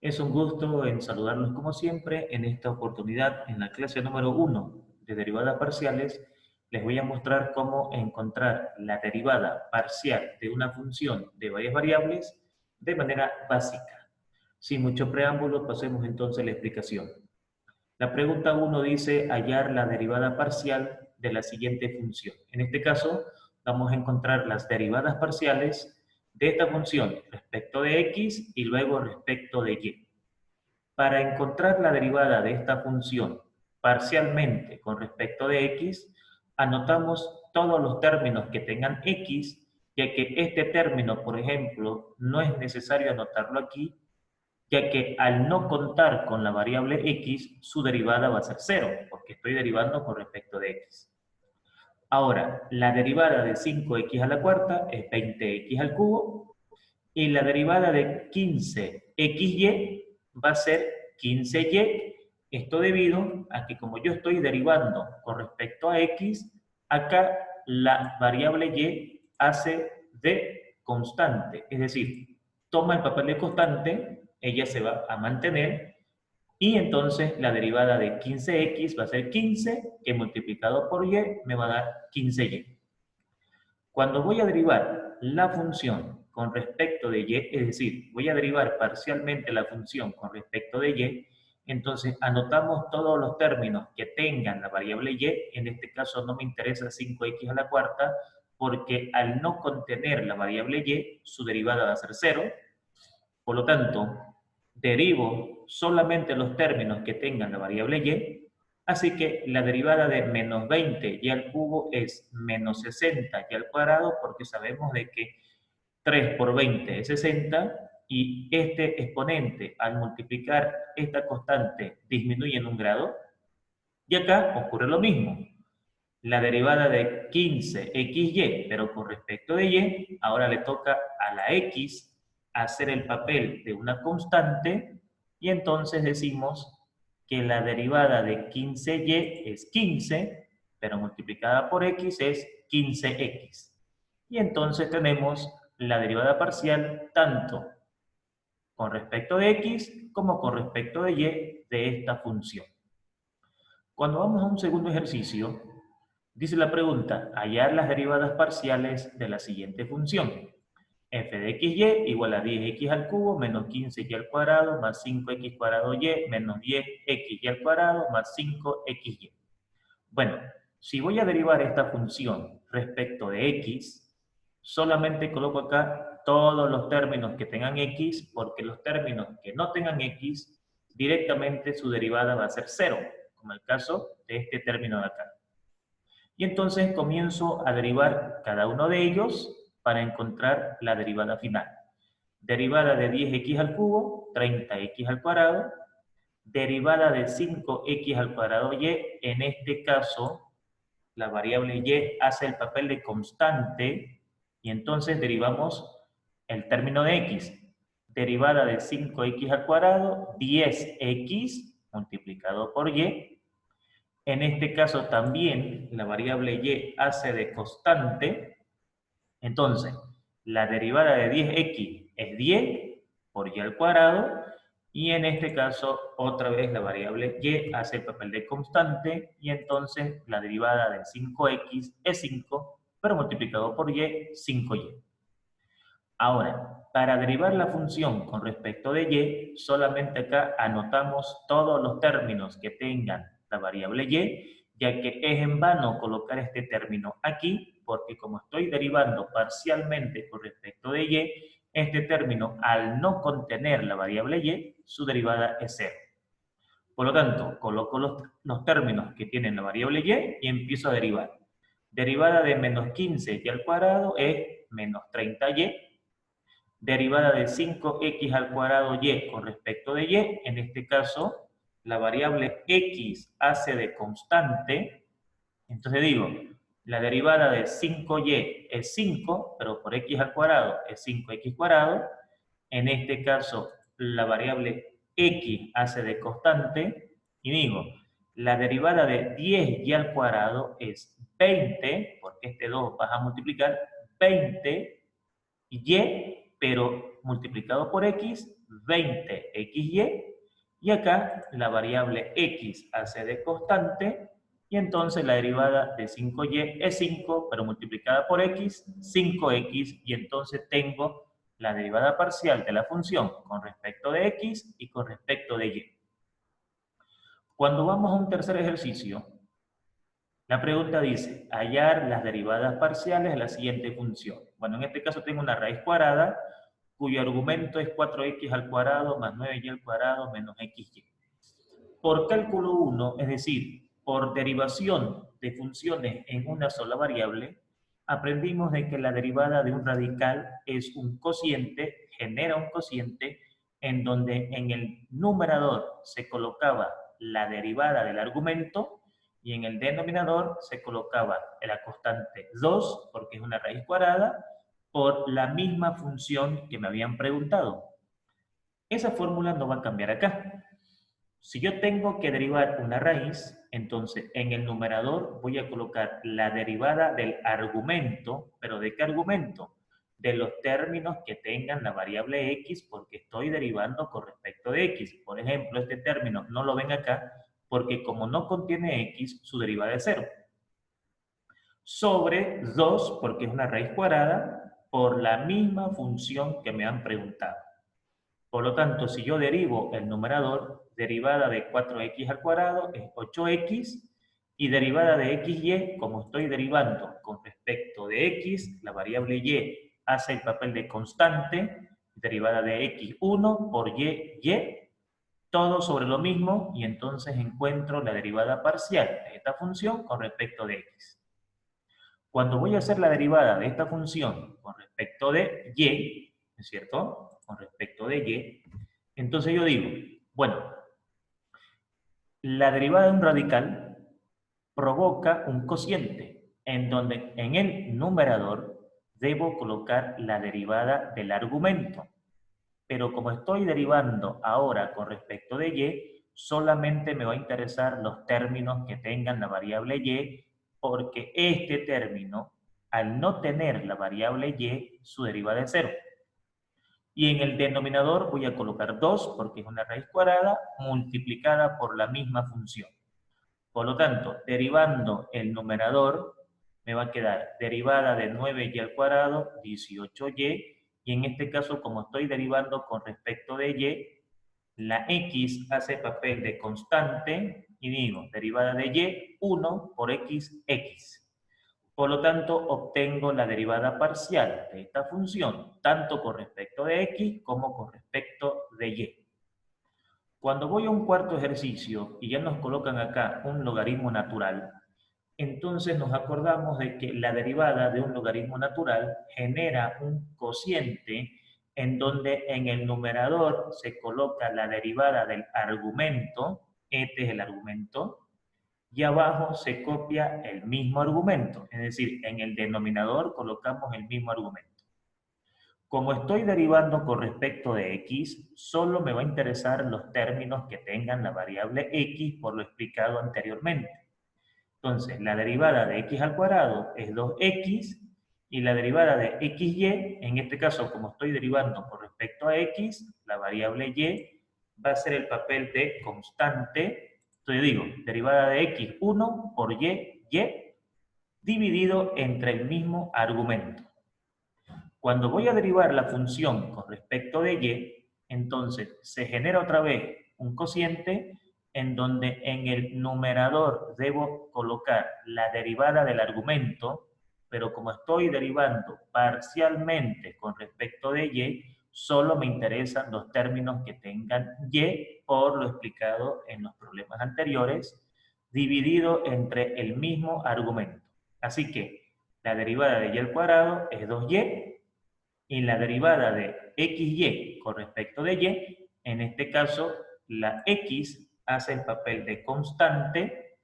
Es un gusto en saludarlos como siempre. En esta oportunidad, en la clase número 1 de derivadas parciales, les voy a mostrar cómo encontrar la derivada parcial de una función de varias variables de manera básica. Sin mucho preámbulo, pasemos entonces a la explicación. La pregunta 1 dice hallar la derivada parcial de la siguiente función. En este caso, vamos a encontrar las derivadas parciales de esta función respecto de x y luego respecto de y. Para encontrar la derivada de esta función parcialmente con respecto de x, anotamos todos los términos que tengan x, ya que este término, por ejemplo, no es necesario anotarlo aquí, ya que al no contar con la variable x, su derivada va a ser 0, porque estoy derivando con respecto de x. Ahora, la derivada de 5x a la cuarta es 20x al cubo, y la derivada de 15xy va a ser 15y. Esto debido a que como yo estoy derivando con respecto a x, acá la variable y hace de constante. Es decir, toma el papel de constante, ella se va a mantener, y entonces la derivada de 15x va a ser 15, que multiplicado por y me va a dar 15y. Cuando voy a derivar la función con respecto de y, es decir, voy a derivar parcialmente la función con respecto de y, entonces anotamos todos los términos que tengan la variable y, en este caso no me interesa 5x a la cuarta, porque al no contener la variable y, su derivada va a ser 0, por lo tanto, derivo solamente los términos que tengan la variable y, así que la derivada de menos 20 y al cubo es menos 60 y al cuadrado, porque sabemos de que 3 por 20 es 60, y este exponente al multiplicar esta constante disminuye en un grado, y acá ocurre lo mismo. La derivada de 15xy, pero con respecto de y, ahora le toca a la x hacer el papel de una constante, y entonces decimos que la derivada de 15y es 15, pero multiplicada por x es 15x. Y entonces tenemos la derivada parcial tanto con respecto de x como con respecto de y de esta función. Cuando vamos a un segundo ejercicio, dice la pregunta, hallar las derivadas parciales de la siguiente función. F de xy igual a 10x al cubo menos 15y al cuadrado más 5x cuadrado y menos 10xy al cuadrado más 5xy. Bueno, si voy a derivar esta función respecto de x, solamente coloco acá todos los términos que tengan x, porque los términos que no tengan x, directamente su derivada va a ser 0, como el caso de este término de acá. Y entonces comienzo a derivar cada uno de ellos para encontrar la derivada final. Derivada de 10x al cubo, 30x al cuadrado. Derivada de 5x al cuadrado y, en este caso, la variable y hace el papel de constante, y entonces derivamos el término de x. Derivada de 5x al cuadrado, 10x multiplicado por y. En este caso también la variable y hace de constante. Entonces, la derivada de 10x es 10 por y al cuadrado, y en este caso otra vez la variable y hace el papel de constante, y entonces la derivada de 5x es 5, pero multiplicado por y, 5y. Ahora, para derivar la función con respecto de y, solamente acá anotamos todos los términos que tengan la variable y, ya que es en vano colocar este término aquí, porque como estoy derivando parcialmente con respecto de y, este término al no contener la variable y, su derivada es 0. Por lo tanto, coloco los términos que tienen la variable y empiezo a derivar. Derivada de menos 15 y al cuadrado es menos 30y. Derivada de 5x al cuadrado y con respecto de y, en este caso, la variable x hace de constante, entonces digo, la derivada de 5y es 5, pero por x al cuadrado es 5x cuadrado. En este caso, la variable x hace de constante, y digo, la derivada de 10y al cuadrado es 20, porque este 2 vas a multiplicar 20 y, pero multiplicado por x 20xy, y acá la variable x hace de constante, y entonces la derivada de 5y es 5, pero multiplicada por x, 5x, y entonces tengo la derivada parcial de la función con respecto de x y con respecto de y. Cuando vamos a un tercer ejercicio, la pregunta dice, hallar las derivadas parciales de la siguiente función. Bueno, en este caso tengo una raíz cuadrada, cuyo argumento es 4x al cuadrado más 9y al cuadrado menos xy. Por cálculo 1, es decir, por derivación de funciones en una sola variable, aprendimos de que la derivada de un radical es un cociente, genera un cociente, en donde en el numerador se colocaba la derivada del argumento y en el denominador se colocaba la constante 2, porque es una raíz cuadrada, por la misma función que me habían preguntado. Esa fórmula no va a cambiar acá. Si yo tengo que derivar una raíz, entonces en el numerador voy a colocar la derivada del argumento, pero ¿de qué argumento? De los términos que tengan la variable x, porque estoy derivando con respecto de x. Por ejemplo, este término no lo ven acá, porque como no contiene x, su derivada es 0. Sobre 2, porque es una raíz cuadrada, por la misma función que me han preguntado. Por lo tanto, si yo derivo el numerador, derivada de 4x al cuadrado es 8x, y derivada de xy, como estoy derivando con respecto de x, la variable y hace el papel de constante, derivada de x1 por y, todo sobre lo mismo, y entonces encuentro la derivada parcial de esta función con respecto de x. Cuando voy a hacer la derivada de esta función con respecto de y, ¿es cierto? Con respecto de y, entonces yo digo, bueno, la derivada de un radical provoca un cociente, en donde en el numerador debo colocar la derivada del argumento. Pero como estoy derivando ahora con respecto de y, solamente me va a interesar los términos que tengan la variable y, porque este término, al no tener la variable y, su derivada es 0. Y en el denominador voy a colocar 2, porque es una raíz cuadrada, multiplicada por la misma función. Por lo tanto, derivando el numerador, me va a quedar derivada de 9y al cuadrado, 18y, y en este caso, como estoy derivando con respecto de y, la x hace papel de constante, y digo, derivada de y, 1 por x, x. Por lo tanto, obtengo la derivada parcial de esta función, tanto con respecto de x como con respecto de y. Cuando voy a un cuarto ejercicio y ya nos colocan acá un logaritmo natural, entonces nos acordamos de que la derivada de un logaritmo natural genera un cociente en donde en el numerador se coloca la derivada del argumento, este es el argumento, y abajo se copia el mismo argumento, es decir, en el denominador colocamos el mismo argumento. Como estoy derivando con respecto de x, solo me va a interesar los términos que tengan la variable x por lo explicado anteriormente. Entonces, la derivada de x al cuadrado es 2x, y la derivada de xy, en este caso, como estoy derivando con respecto a x, la variable y va a ser el papel de constante. Entonces digo, derivada de x, 1 por y, dividido entre el mismo argumento. Cuando voy a derivar la función con respecto de y, entonces se genera otra vez un cociente en donde en el numerador debo colocar la derivada del argumento, pero como estoy derivando parcialmente con respecto de y, solo me interesan los términos que tengan y por lo explicado en los problemas anteriores, dividido entre el mismo argumento. Así que la derivada de y al cuadrado es 2y, y la derivada de xy con respecto de y, en este caso la x hace el papel de constante,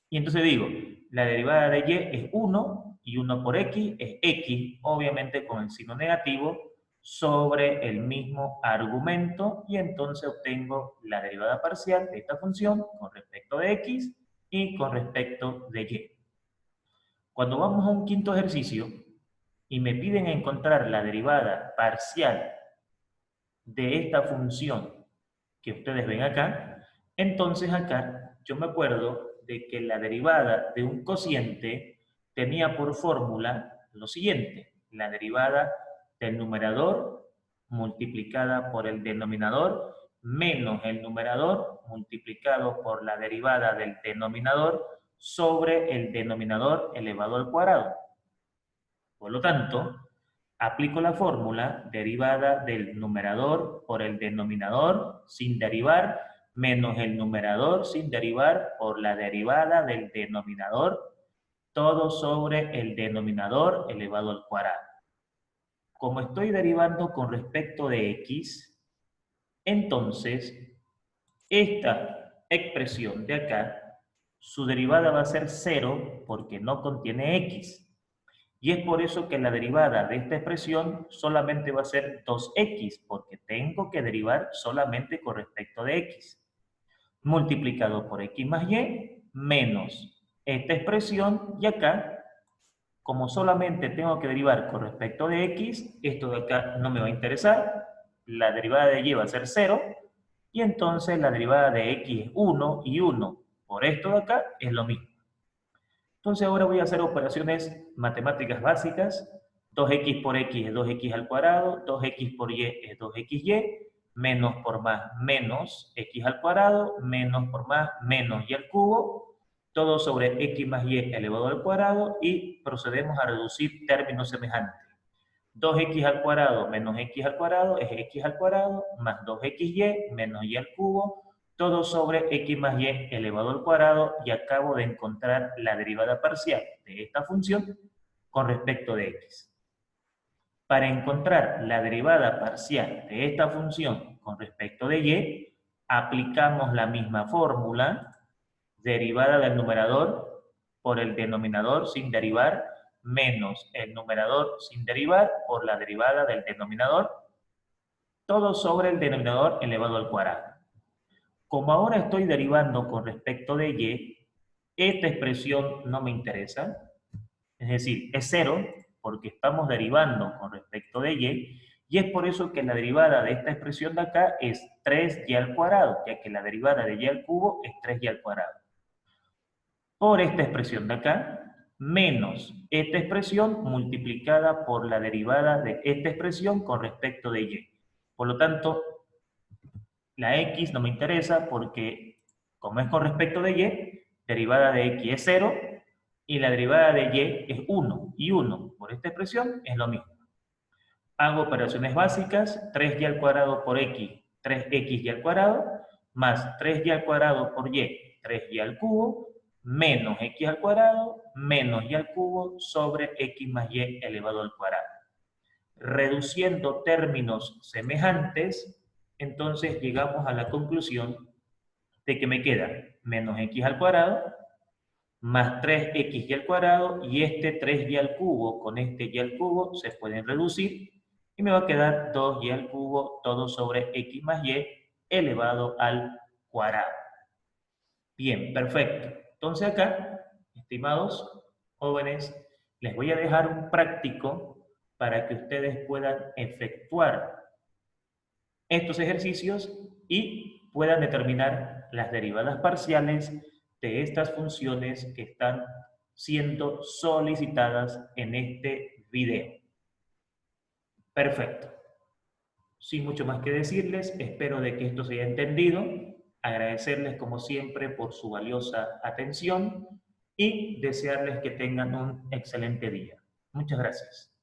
y entonces digo, la derivada de y es 1, y 1 por x es x, obviamente con el signo negativo, sobre el mismo argumento, y entonces obtengo la derivada parcial de esta función con respecto de x y con respecto de y. Cuando vamos a un quinto ejercicio, y me piden encontrar la derivada parcial de esta función que ustedes ven acá, entonces acá yo me acuerdo de que la derivada de un cociente tenía por fórmula lo siguiente: la derivada del numerador multiplicada por el denominador menos el numerador multiplicado por la derivada del denominador sobre el denominador elevado al cuadrado. Por lo tanto, aplico la fórmula derivada del numerador por el denominador sin derivar menos el numerador sin derivar por la derivada del denominador, todo sobre el denominador elevado al cuadrado. Como estoy derivando con respecto de x, entonces esta expresión de acá, su derivada va a ser 0 porque no contiene x. Y es por eso que la derivada de esta expresión solamente va a ser 2x, porque tengo que derivar solamente con respecto de x. Multiplicado por x más y, menos esta expresión, y acá, como solamente tengo que derivar con respecto de x, esto de acá no me va a interesar, la derivada de y va a ser 0, y entonces la derivada de x es 1, y 1 por esto de acá es lo mismo. Entonces ahora voy a hacer operaciones matemáticas básicas. 2x por x es 2x al cuadrado, 2x por y es 2xy, menos por más menos x al cuadrado, menos por más menos y al cubo, todo sobre x más y elevado al cuadrado, y procedemos a reducir términos semejantes. 2x al cuadrado menos x al cuadrado es x al cuadrado más 2xy menos y al cubo, todo sobre x más y elevado al cuadrado, y acabo de encontrar la derivada parcial de esta función con respecto de x. Para encontrar la derivada parcial de esta función con respecto de y, aplicamos la misma fórmula, derivada del numerador por el denominador sin derivar, menos el numerador sin derivar por la derivada del denominador, todo sobre el denominador elevado al cuadrado. Como ahora estoy derivando con respecto de y, esta expresión no me interesa, es decir, es 0, porque estamos derivando con respecto de y es por eso que la derivada de esta expresión de acá es 3y al cuadrado, ya que la derivada de y al cubo es 3y al cuadrado. Por esta expresión de acá, menos esta expresión multiplicada por la derivada de esta expresión con respecto de y. Por lo tanto, la x no me interesa porque, como es con respecto de y, derivada de x es 0 y la derivada de y es 1. Y 1 por esta expresión es lo mismo. Hago operaciones básicas: 3y al cuadrado por x, 3xy al cuadrado, más 3y al cuadrado por y, 3y al cubo, menos x al cuadrado, menos y al cubo sobre x más y elevado al cuadrado. Reduciendo términos semejantes, entonces llegamos a la conclusión de que me queda menos x al cuadrado más 3xy al cuadrado, y este 3y al cubo con este y al cubo se pueden reducir y me va a quedar 2y al cubo todo sobre x más y elevado al cuadrado. Bien, perfecto. Entonces acá, estimados jóvenes, les voy a dejar un práctico para que ustedes puedan efectuar estos ejercicios y puedan determinar las derivadas parciales de estas funciones que están siendo solicitadas en este video. Perfecto. Sin mucho más que decirles, espero de que esto se haya entendido. Agradecerles como siempre por su valiosa atención y desearles que tengan un excelente día. Muchas gracias.